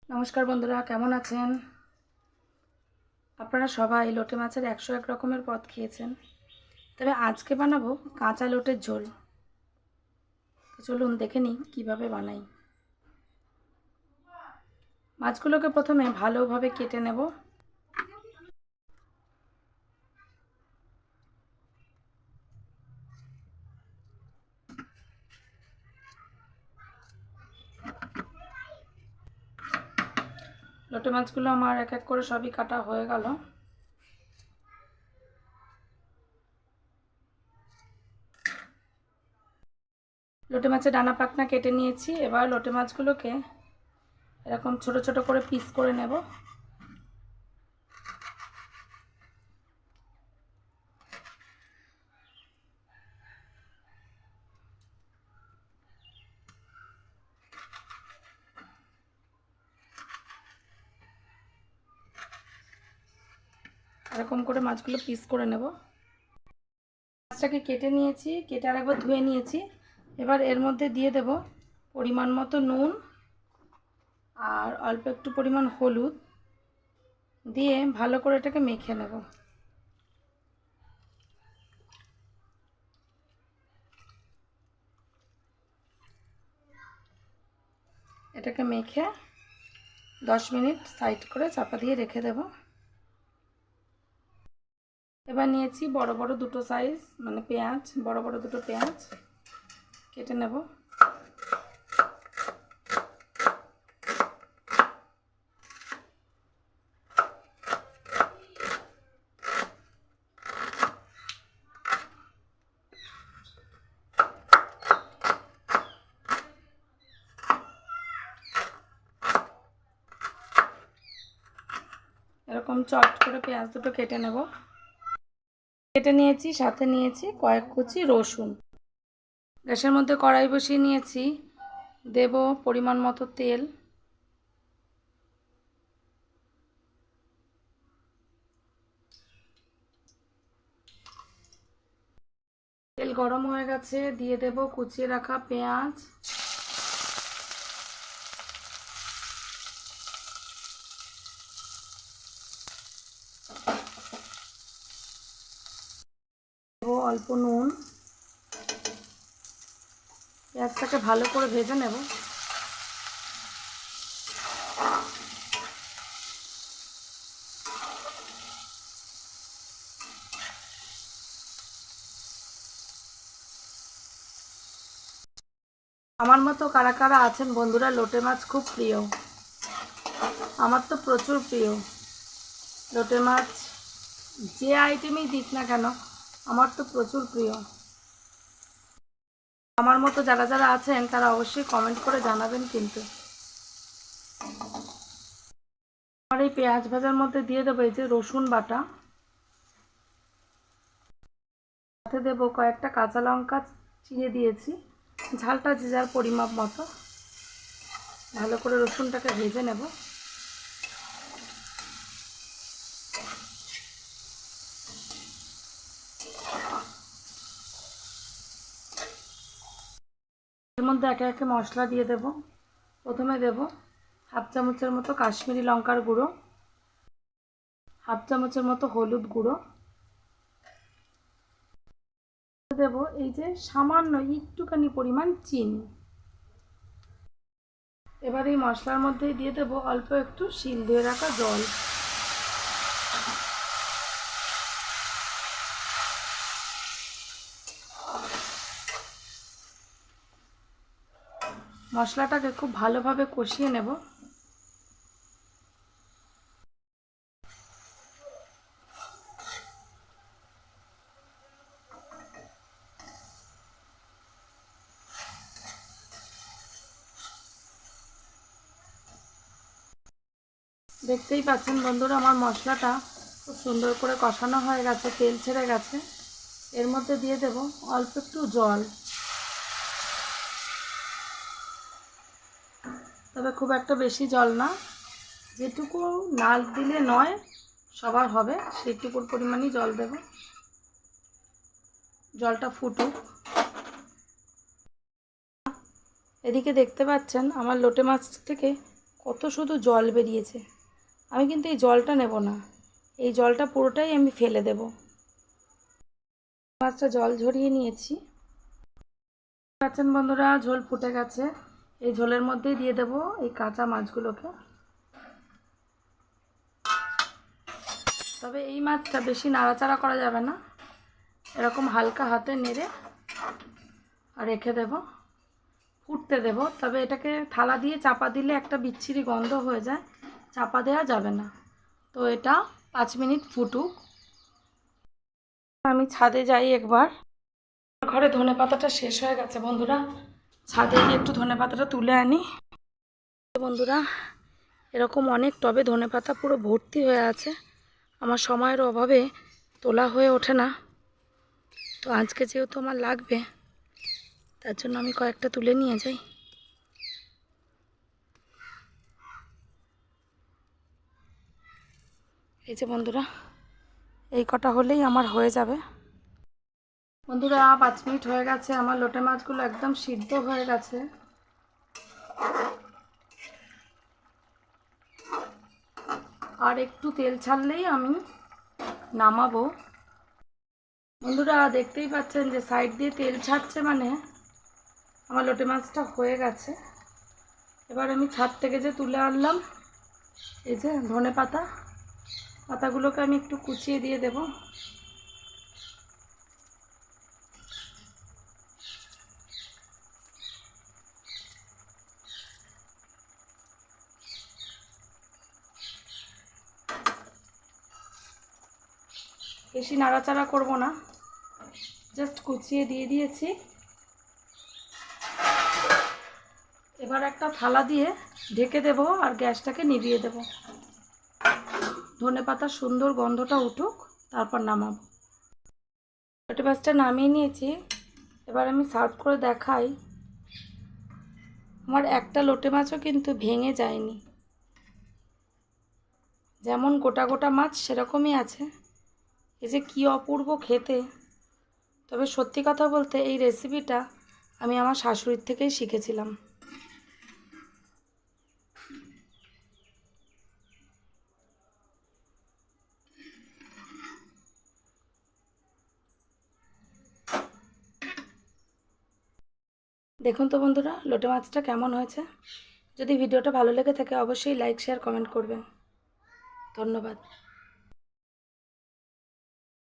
নমস্কার বন্ধুরা, কেমন আছেন? আপনারা সবাই লোটে মাছের 101 রকমের পদ খেয়েছেন, তবে আজকে বানাবো কাঁচা লোটের ঝোল। চলুন দেখে নিই কীভাবে বানাই। মাছগুলোকে প্রথমে ভালোভাবে কেটে নেব। লোটে মাছগুলো আমার এক এক করে সবই কাটা হয়ে গেল। লোটে মাছের ডানা পাখনা কেটে নিয়েছি। এবার লোটে মাছগুলোকে এরকম ছোট ছোট করে পিস করে নেব। এরকম করে মাছগুলো পিস করে নেব। মাছটাকে কেটে নিয়েছি, কেটে আরেকবার ধুয়ে নিয়েছি। এবার এর মধ্যে দিয়ে দেব পরিমাণ মতো নুন আর অল্প একটু পরিমাণ হলুদ দিয়ে ভালো করে এটাকে মেখে নেব। এটাকে মেখে 10 মিনিট সাইড করে চাপা দিয়ে রেখে দেব। এবার নিয়েছি বড় বড় দুটো সাইজ পেঁয়াজ, বড় বড় দুটো পেঁয়াজ কেটে নেব। এরকম চট করে পেঁয়াজ দুটো কেটে নেব। কেটে নিয়েছি, সাথে নিয়েছি কয়েক কুচি রসুন। গ্যাসের মধ্যে কড়াই বসিয়ে নিয়েছি, দেব পরিমাণ মতো তেল। তেল গরম হয়ে গেছে, দিয়ে দেব কুচিয়ে রাখা পেঁয়াজ। দেব অল্প নুন। পেঁয়াজটাকে ভালো করে ভেজে নেব। আমার মতো কারা কারা আছেন বন্ধুরা লোটে মাছ খুব প্রিয়? আমার তো প্রচুর প্রিয় লোটে মাছ। যে আইটেমেই দিক না কেন আমার তো প্রচুর প্রিয়। আমার মতো যারা যারা আছেন তারা অবশ্যই কমেন্ট করে জানাবেন। কিন্তু আমার এই পেঁয়াজ ভাজার মধ্যে দিয়ে দেবো এই যে রসুন বাটা, সাথে দেবো কয়েকটা কাঁচা লঙ্কা চিড়ে দিয়েছি। ঝালটা যে যার পরিমাপ মতো। ভালো করে রসুনটাকে ভেজে নেব। এর মধ্যে একে একে মশলা দিয়ে দেব। প্রথমে দেব হাফ চামচের মতো কাশ্মীরি লঙ্কার গুঁড়ো, হাফ চামচের মতো হলুদ গুঁড়ো, দেব এই যে সামান্য একটুখানি পরিমাণ চিনি। এবার এই মশলার মধ্যেই দিয়ে দেব অল্প একটু শিল দিয়ে রাখা জল। মশলাটাকে খুব ভালোভাবে কষিয়ে নেব। দেখতেই পাচ্ছেন বন্ধুরা, আমার মশলাটা খুব সুন্দর করে কষানো হয়ে গেছে, তেল ছেড়ে গেছে। এর মধ্যে দিয়ে দেব অল্প একটু জল, তবে খুব একটা বেশি জল না। যেটুকু না দিলে নয় সবার হবে সেইটুকুর পরিমাণই জল দেব। জলটা ফুটুক। এদিকে দেখতে পাচ্ছেন আমার লোটে মাছ থেকে কত শুধু জল বেরিয়েছে। আমি কিন্তু এই জলটা নেব না, এই জলটা পুরোটাই আমি ফেলে দেব। মাছটা জল ঝরিয়ে নিয়েছি। পাচ্ছেন বন্ধুরা, ঝোল ফুটে গেছে। এই ঝোলের মধ্যেই দিয়ে দেব এই কাঁচা মাছগুলোকে। তবে এই মাছটা বেশি নাড়াচাড়া করা যাবে না, এরকম হালকা হাতে নেড়ে রেখে দেব, ফুটতে দেব। তবে এটাকে থালা দিয়ে চাপা দিলে একটা বিচ্ছিরি গন্ধ হয়ে যায়, চাপা দেওয়া যাবে না। তো এটা 5 মিনিট ফুটুক। আমি ছাদে যাই একবার। ঘরে ধনেপাতাটা শেষ হয়ে গেছে বন্ধুরা, ছাদে গিয়ে একটু ধনেপাতাটা তুলে আনি। বন্ধুরা, এরকম অনেক টবে ধনেপাতা পুরো ভর্তি হয়ে আছে, আমার সময়ের অভাবে তোলা হয়ে ওঠে না। তো আজকে যেহেতু আমার লাগবে, তার জন্য আমি কয়েকটা তুলে নিয়ে যাই। এই যে বন্ধুরা, এই কটা হলেই আমার হয়ে যাবে। বন্ধুরা 5 মিনিট হয়ে গেছে, আমার লোটে মাছগুলো একদম সিদ্ধ হয়ে গেছে। আর একটু তেল ছাড়লেই আমি নামাবো। বন্ধুরা দেখতেই পাচ্ছেন যে সাইড দিয়ে তেল ছাড়ছে, মানে আমার লোটে মাছটা হয়ে গেছে। এবার আমি ছাদ থেকে যে তুলে আনলাম এই যে ধনে পাতাগুলোকে আমি একটু কুচিয়ে দিয়ে দেব। বেশি নাড়াচাড়া করব না, জাস্ট কুচিয়ে দিয়ে দিয়েছি। এবার একটা থালা দিয়ে ঢেকে দেব আর গ্যাসটাকে নিভিয়ে দেব। ধনেপাতার সুন্দর গন্ধটা উঠুক, তারপর নামাবো। লোটে মাছটা নামিয়ে নিয়েছি। এবার আমি সার্ভ করে দেখাই। আমার একটা লোটে মাছও কিন্তু ভেঙে যায়নি, যেমন গোটা গোটা মাছ সেরকমই আছে। এই যে কী অপূর্ব খেতে। তবে সত্যি কথা বলতে এই রেসিপিটা আমি আমার শাশুড়ির থেকেই শিখেছিলাম। দেখুন তো বন্ধুরা লোটে মাছটা কেমন হয়েছে। যদি ভিডিওটা ভালো লেগে থাকে অবশ্যই লাইক শেয়ার কমেন্ট করবেন। ধন্যবাদ।